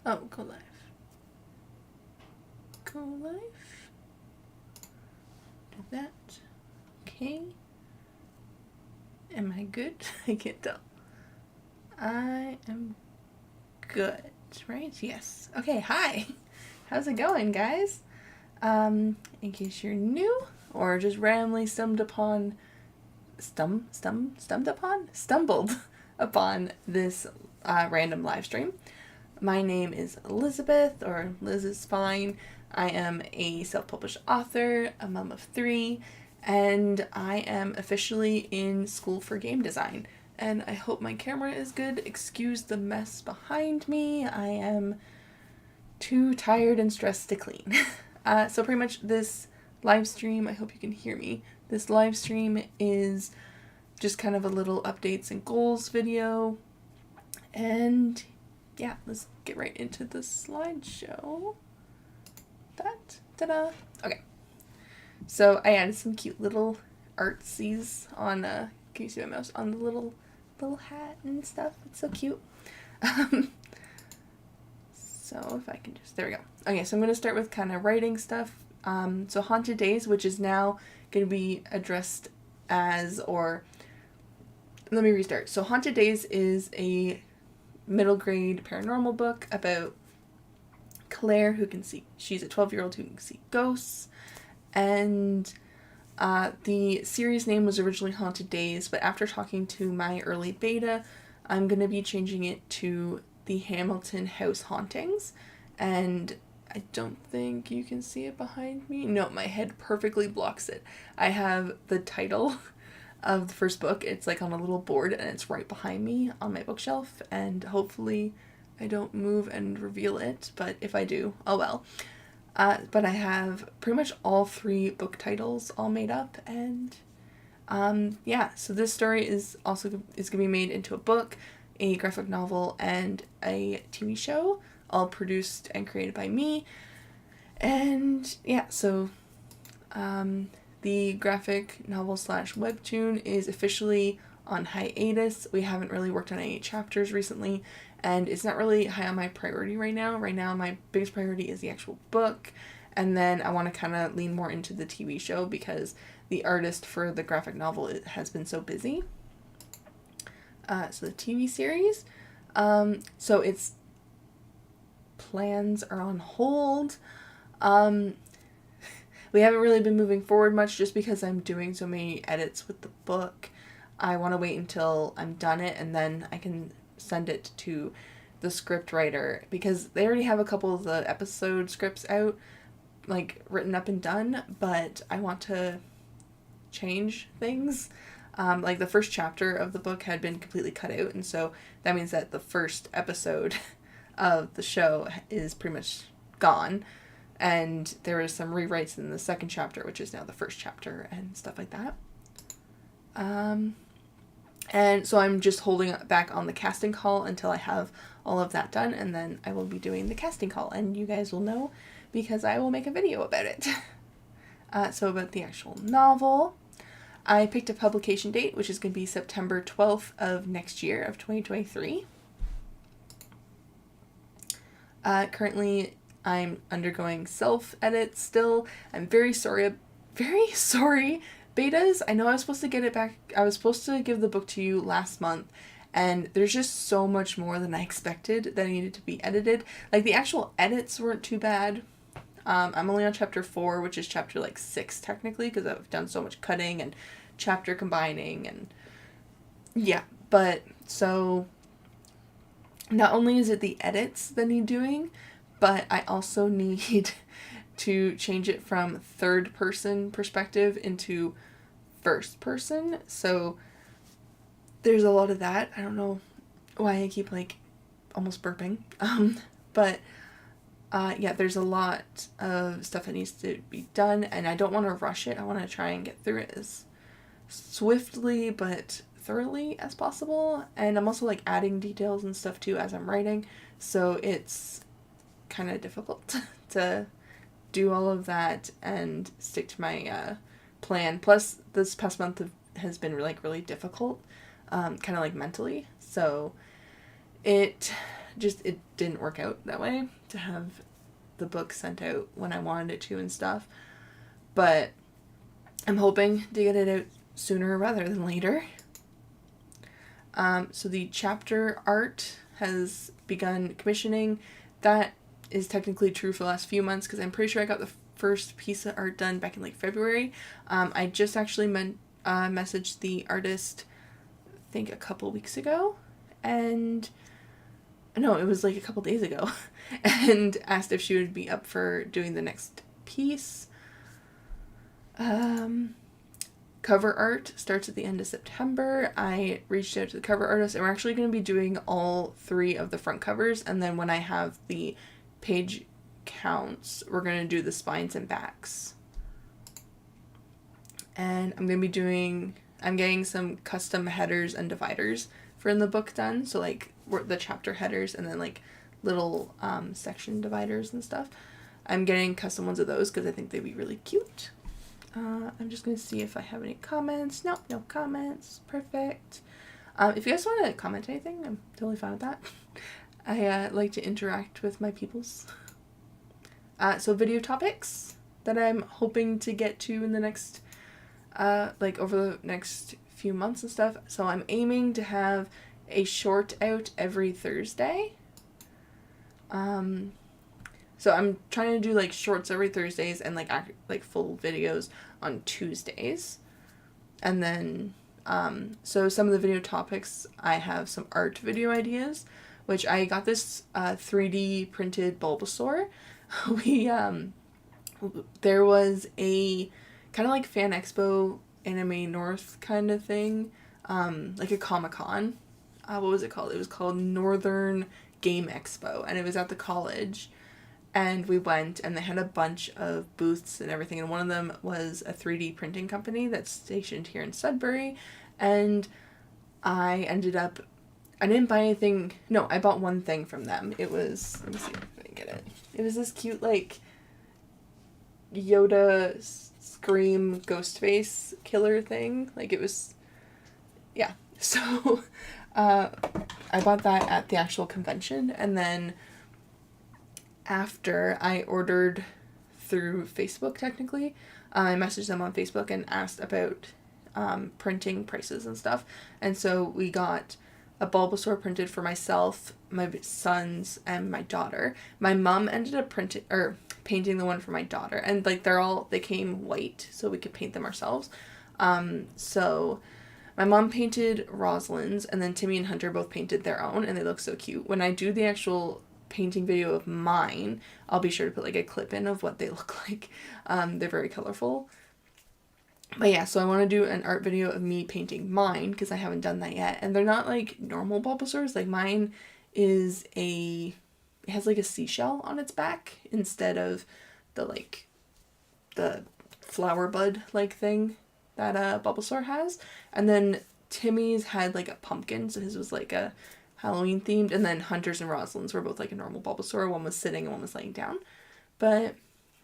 Oh, go live. Go live. Do that. Okay. Am I good? I can't tell. I am good, right? Yes. Okay, hi. How's it going, guys? In case you're new or just randomly stumbled upon this random live stream. My name is Elizabeth, or Liz is fine. I am a self-published author, a mom of 3, and I am officially in school for game design. And I hope my camera is good. Excuse the mess behind me. I am too tired and stressed to clean. So pretty much this live stream, I hope you can hear me. This live stream is just kind of a little updates and goals video. And yeah, let's get right into the slideshow. Ta-da. Okay. So I added some cute little artsies on, can you see my mouse? On the little hat and stuff. It's so cute. So if I can just, there we go. Okay, so I'm going to start with kind of writing stuff. So Haunted Days, which is now going to be addressed as, or let me restart. So Haunted Days is a middle grade paranormal book about Claire, who can see, she's a 12-year-old who can see ghosts. And the series name was originally Haunted Days, but after talking to my early beta, I'm going to be changing it to the Hamilton House Hauntings. And I don't think you can see it behind me. No, my head perfectly blocks it. I have the title of the first book. It's like on a little board and it's right behind me on my bookshelf, and hopefully I don't move and reveal it, but if I do, oh well. But I have pretty much all 3 book titles all made up, and yeah, so this story is going to be made into a book, a graphic novel, and a TV show, all produced and created by me. And yeah, so the graphic novel / webtoon is officially on hiatus. We haven't really worked on any chapters recently, and it's not really high on my priority right now. Right now, my biggest priority is the actual book, and then I want to kind of lean more into the TV show because the artist for the graphic novel has been so busy. So the TV series, so its plans are on hold. We haven't really been moving forward much just because I'm doing so many edits with the book. I want to wait until I'm done it and then I can send it to the script writer because they already have a couple of the episode scripts out, like written up and done, but I want to change things. Like the first chapter of the book had been completely cut out, and so that means that the first episode of the show is pretty much gone. And there was some rewrites in the second chapter, which is now the first chapter, and stuff like that. And so I'm just holding back on the casting call until I have all of that done, and then I will be doing the casting call, and you guys will know because I will make a video about it. So about the actual novel, I picked a publication date, which is going to be September 12th of next year, of 2023. Currently, I'm undergoing self-edits still. I'm very sorry. Betas, I know I was supposed to get it back. I was supposed to give the book to you last month, and there's just so much more than I expected that needed to be edited. Like, the actual edits weren't too bad. I'm only on chapter 4, which is chapter, 6 technically, because I've done so much cutting and chapter combining, and yeah. But, so, not only is it the edits that need doing, but I also need to change it from third person perspective into first person. So there's a lot of that. I don't know why I keep almost burping. But yeah, there's a lot of stuff that needs to be done, and I don't want to rush it. I want to try and get through it as swiftly but thoroughly as possible. And I'm also adding details and stuff too as I'm writing, so it's kind of difficult to do all of that and stick to my plan. Plus, this past month has been really difficult, kind of mentally. So it just it didn't work out that way to have the book sent out when I wanted it to and stuff. But I'm hoping to get it out sooner rather than later. So the chapter art has begun commissioning. That is technically true for the last few months because I'm pretty sure I got the first piece of art done back in like February. I just actually messaged the artist, I think a couple weeks ago, and no, it was like a couple days ago, and asked if she would be up for doing the next piece. Cover art starts at the end of September. I reached out to the cover artist, and we're actually going to be doing all 3 of the front covers, and then when I have the page counts, we're going to do the spines and backs. And I'm getting some custom headers and dividers for the book done, so like the chapter headers and then like little section dividers and stuff. I'm getting custom ones of those because I think they'd be really cute. I'm just going to see if I have any comments. Nope, no comments. Perfect. If you guys want to comment anything, I'm totally fine with that. I like to interact with my peoples. So video topics that I'm hoping to get to in the next, like over the next few months and stuff. So I'm aiming to have a short out every Thursday. So I'm trying to do like shorts every Thursdays and like full videos on Tuesdays. And then, so some of the video topics, I have some art video ideas, which I got this 3D printed Bulbasaur. There was a kind of like Fan Expo Anime North kind of thing, like a Comic-Con. What was it called? It was called Northern Game Expo, and it was at the college. And we went, and they had a bunch of booths and everything, and one of them was a 3D printing company that's stationed here in Sudbury, and I didn't buy anything. No, I bought one thing from them. It was, let me see if I can get it. It was this cute, like, Yoda Scream Ghostface killer thing. Like, it was, yeah. So, I bought that at the actual convention, and then after I ordered through Facebook, technically, I messaged them on Facebook and asked about printing prices and stuff. And so we got a Bulbasaur printed for myself, my sons, and my daughter. My mom ended up painting the one for my daughter, and like they came white, so we could paint them ourselves. So my mom painted Rosalind's, and then Timmy and Hunter both painted their own, and they look so cute. When I do the actual painting video of mine, I'll be sure to put like a clip in of what they look like. They're very colorful. But yeah, so I want to do an art video of me painting mine because I haven't done that yet. And they're not like normal Bulbasaurs. Like mine is it has like a seashell on its back instead of the flower bud like thing that Bulbasaur has. And then Timmy's had like a pumpkin, so his was like a Halloween themed, and then Hunter's and Rosalind's were both like a normal Bulbasaur. One was sitting and one was laying down. But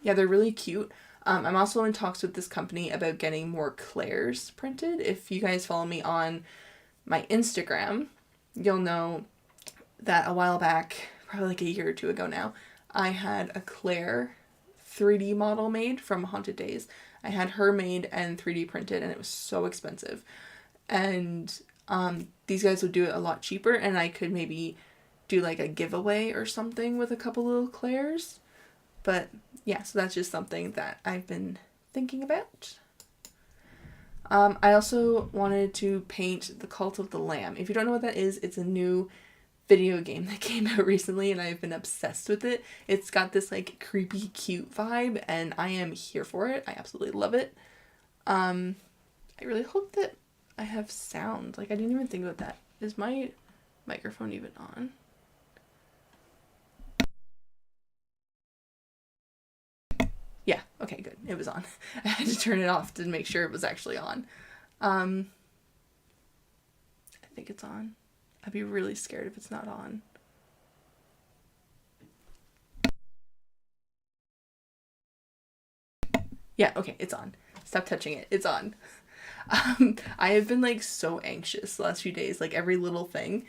yeah, they're really cute. I'm also in talks with this company about getting more Clairs printed. If you guys follow me on my Instagram, you'll know that a while back, probably like a year or 2 ago now, I had a Claire 3D model made from Haunted Days. I had her made and 3D printed, and it was so expensive. And these guys would do it a lot cheaper, and I could maybe do like a giveaway or something with a couple little Clairs. But yeah, so that's just something that I've been thinking about. I also wanted to paint The Cult of the Lamb. If you don't know what that is, it's a new video game that came out recently, and I've been obsessed with it. It's got this like creepy cute vibe, and I am here for it. I absolutely love it. I really hope that I have sound. Like, I didn't even think about that. Is my microphone even on? Yeah, okay, good. It was on. I had to turn it off to make sure it was actually on. I think it's on. I'd be really scared if it's not on. Yeah, okay, it's on. Stop touching it. It's on. I have been like so anxious the last few days, like every little thing.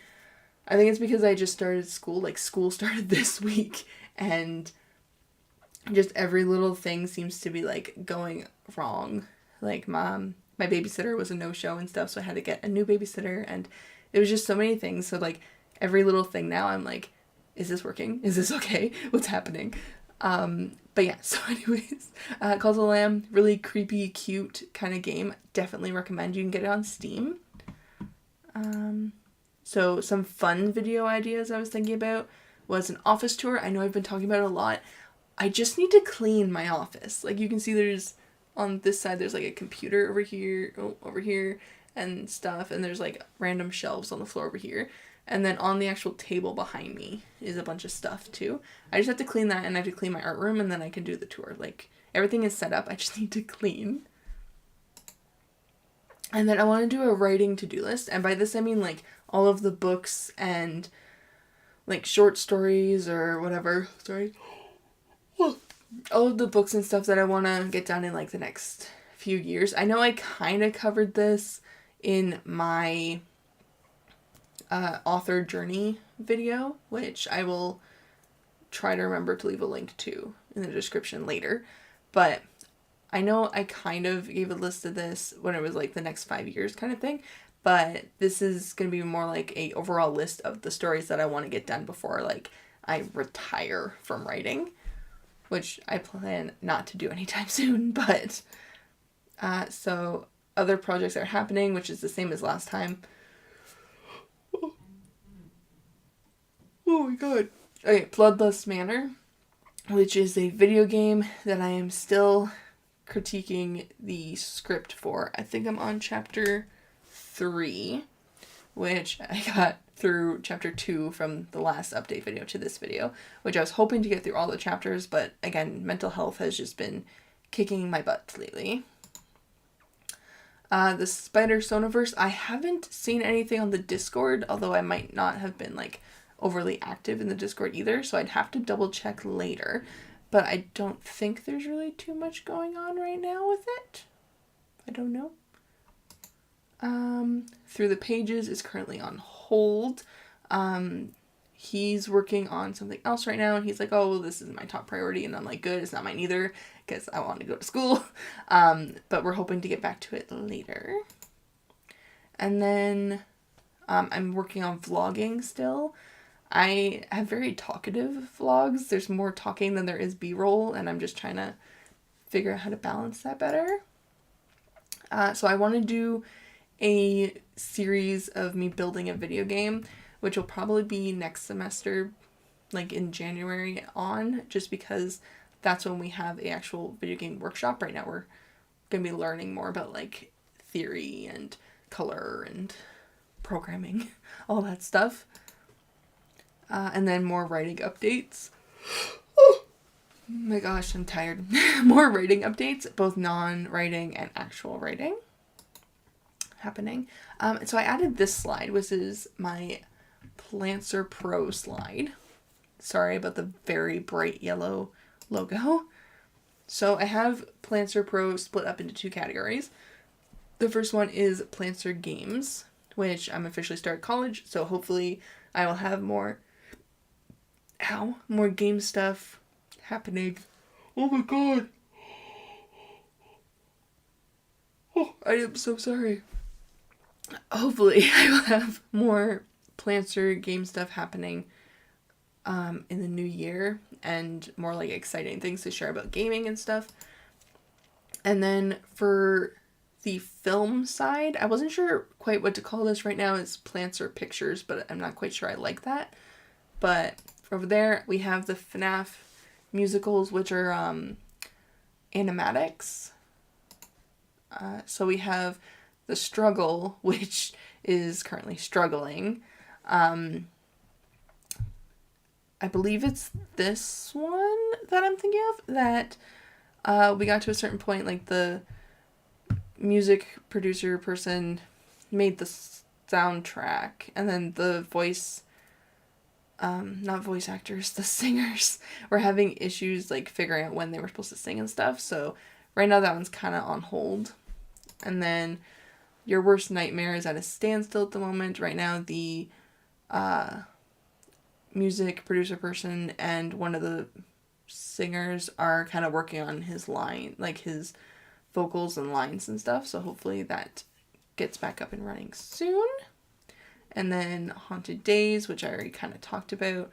I think it's because I just started school. Like, school started this week, and just every little thing seems to be, like, going wrong. Like, my babysitter was a no-show and stuff, so I had to get a new babysitter, and it was just so many things. So, like, every little thing now, I'm like, is this working? Is this okay? What's happening? But yeah, so anyways, Cult of the Lamb, really creepy, cute kind of game. Definitely recommend. You can get it on Steam. So some fun video ideas I was thinking about was an office tour. I know I've been talking about it a lot. I just need to clean my office. Like, you can see there's, on this side, there's like a computer over here, and stuff, and there's like random shelves on the floor over here. And then on the actual table behind me is a bunch of stuff too. I just have to clean that, and I have to clean my art room, and then I can do the tour. Like, everything is set up. I just need to clean. And then I want to do a writing to-do list. And by this, I mean, like, all of the books and, like, short stories or whatever. Sorry. All of the books and stuff that I want to get done in, like, the next few years. I know I kind of covered this in my author journey video, which I will try to remember to leave a link to in the description later. But I know I kind of gave a list of this when it was like the next 5 years kind of thing, but this is going to be more like a overall list of the stories that I want to get done before, like, I retire from writing, which I plan not to do anytime soon. But so other projects are happening, which is the same as last time. Oh my god. Okay, Bloodlust Manor, which is a video game that I am still critiquing the script for. I think I'm on chapter 3, which I got through chapter 2 from the last update video to this video, which I was hoping to get through all the chapters, but again, mental health has just been kicking my butt lately. The Spider Soniverse, I haven't seen anything on the Discord, although I might not have been, like, overly active in the Discord either, so I'd have to double check later. But I don't think there's really too much going on right now with it. I don't know. Through the Pages is currently on hold. He's working on something else right now, and he's like, oh, well, this is my top priority, and I'm like, good, it's not mine either, because I want to go to school. But we're hoping to get back to it later. And then I'm working on vlogging still. I have very talkative vlogs. There's more talking than there is B-roll, and I'm just trying to figure out how to balance that better. So I want to do a series of me building a video game, which will probably be next semester, like in January on, just because that's when we have a actual video game workshop. Right now we're going to be learning more about, like, theory and color and programming, all that stuff. And then more writing updates. Oh my gosh, I'm tired. More writing updates, both non-writing and actual writing happening. So I added this slide, which is my Plancer Pro slide. Sorry about the very bright yellow logo. So I have Plancer Pro split up into 2 categories. The first one is Plancer Games, which I'm officially started college, so hopefully I will have more game stuff happening. Oh my god. Oh, I am so sorry. Hopefully I will have more Plancer game stuff happening in the new year, and more, like, exciting things to share about gaming and stuff. And then for the film side, I wasn't sure quite what to call this. Right now it's Plancer Pictures, but I'm not quite sure I like that. But over there, we have the FNAF musicals, which are animatics. So we have The Struggle, which is currently struggling. I believe it's this one that I'm thinking of, that we got to a certain point, like, the music producer person made the soundtrack, and then the not voice actors, the singers were having issues, like, figuring out when they were supposed to sing and stuff. So right now that one's kind of on hold. And then Your Worst Nightmare is at a standstill at the moment. Right now the music producer person and one of the singers are kind of working on his line, like his vocals and lines and stuff. So hopefully that gets back up and running soon. And then Haunted Days, which I already kind of talked about.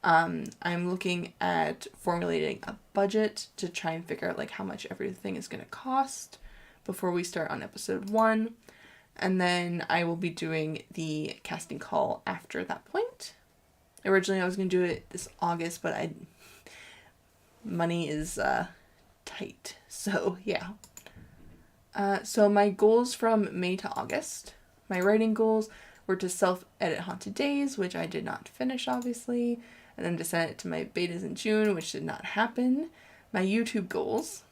I'm looking at formulating a budget to try and figure out like how much everything is going to cost before we start on episode 1. And then I will be doing the casting call after that point. Originally I was going to do it this August, but money is tight. So yeah. So my goals from May to August, my writing goals were to self-edit Haunted Days, which I did not finish obviously, and then to send it to my betas in June, which did not happen. My YouTube goals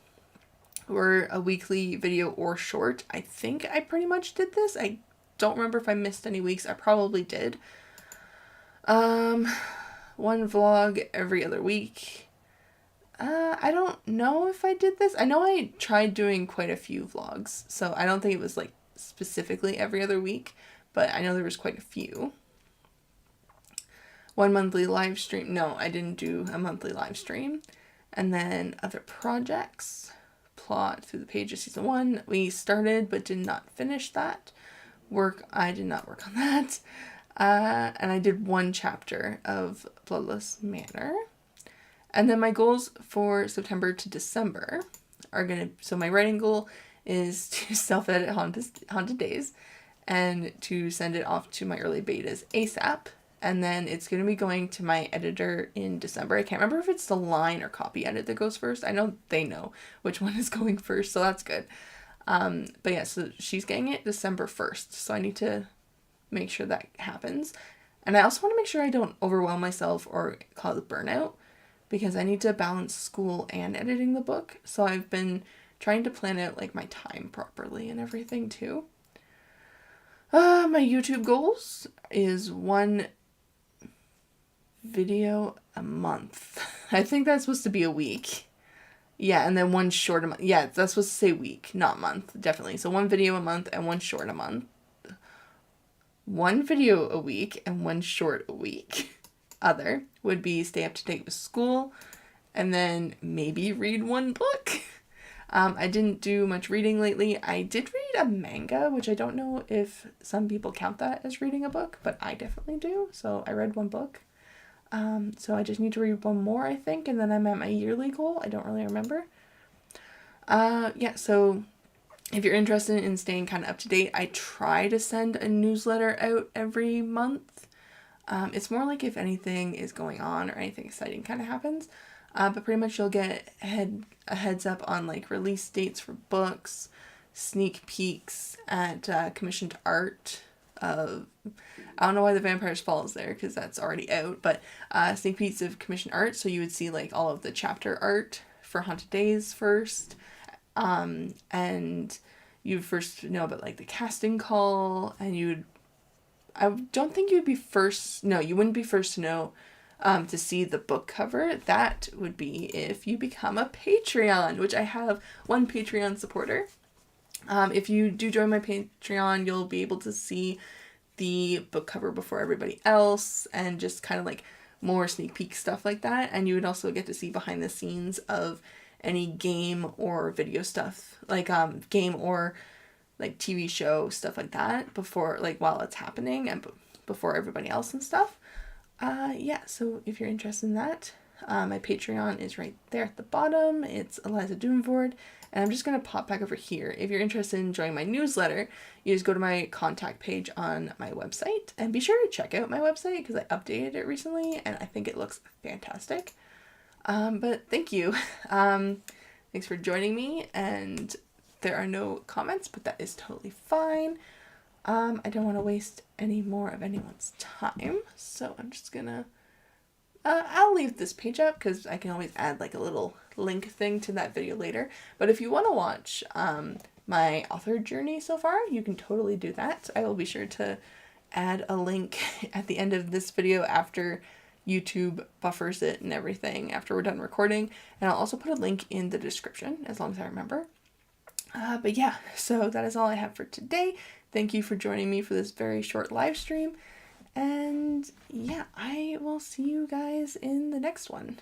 were a weekly video or short. I think I pretty much did this. I don't remember if I missed any weeks. I probably did. One vlog every other week. I don't know if I did this. I know I tried doing quite a few vlogs, so I don't think it was like specifically every other week, but I know there was quite a few. One monthly live stream. No, I didn't do a monthly live stream. And then other projects. Plot through the pages season 1. We started but did not finish that. I did not work on that. And I did 1 chapter of Bloodless Manor. And then my goals for September to December are so my writing goal is to self-edit Haunted Days and to send it off to my early betas ASAP. And then it's going to be going to my editor in December. I can't remember if it's the line or copy edit that goes first. I know they know which one is going first, so that's good. But yeah, so she's getting it December 1st. So I need to make sure that happens. And I also want to make sure I don't overwhelm myself or cause burnout, because I need to balance school and editing the book. So I've been trying to plan out like my time properly and everything too. My YouTube goals is 1 video a month. I think that's supposed to be a week. Yeah, and then 1 short a month. Yeah, that's supposed to say week, not month, definitely. So 1 video a month and 1 short a month. 1 video a week and 1 short a week. Other would be stay up to date with school and then maybe read 1 book. I didn't do much reading lately. I did read a manga, which I don't know if some people count that as reading a book, but I definitely do. So I read 1 book. So I just need to read 1 more, I think, and then I'm at my yearly goal. I don't really remember. Yeah, so if you're interested in staying kind of up to date, I try to send a newsletter out every month. It's more like if anything is going on or anything exciting kind of happens. But pretty much you'll get a heads up on like release dates for books, sneak peeks at commissioned art. I don't know why The Vampire's Fall is there, because that's already out, but sneak peeks of commissioned art, so you would see like all of the chapter art for Haunted Days first, and you first know about like the casting call, and I don't think you wouldn't be first to know to see the book cover. That would be if you become a Patreon, which I have 1 Patreon supporter. If you do join my Patreon, you'll be able to see the book cover before everybody else and just kind of like more sneak peek stuff like that. And you would also get to see behind the scenes of any game or video stuff, like game or like TV show stuff like that before, like while it's happening and before everybody else and stuff. Yeah, so if you're interested in that, my Patreon is right there at the bottom. It's Eliza Doomford. And I'm just going to pop back over here. If you're interested in joining my newsletter, you just go to my contact page on my website. And be sure to check out my website because I updated it recently and I think it looks fantastic. But thank you. Thanks for joining me. And there are no comments, but that is totally fine. I don't want to waste any more of anyone's time. So I'm just going to... I'll leave this page up because I can always add like a little link thing to that video later. But if you want to watch my author journey so far, you can totally do that. I will be sure to add a link at the end of this video after YouTube buffers it and everything after we're done recording. And I'll also put a link in the description as long as I remember. But yeah, so that is all I have for today. Thank you for joining me for this very short live stream. And yeah, I will see you guys in the next one.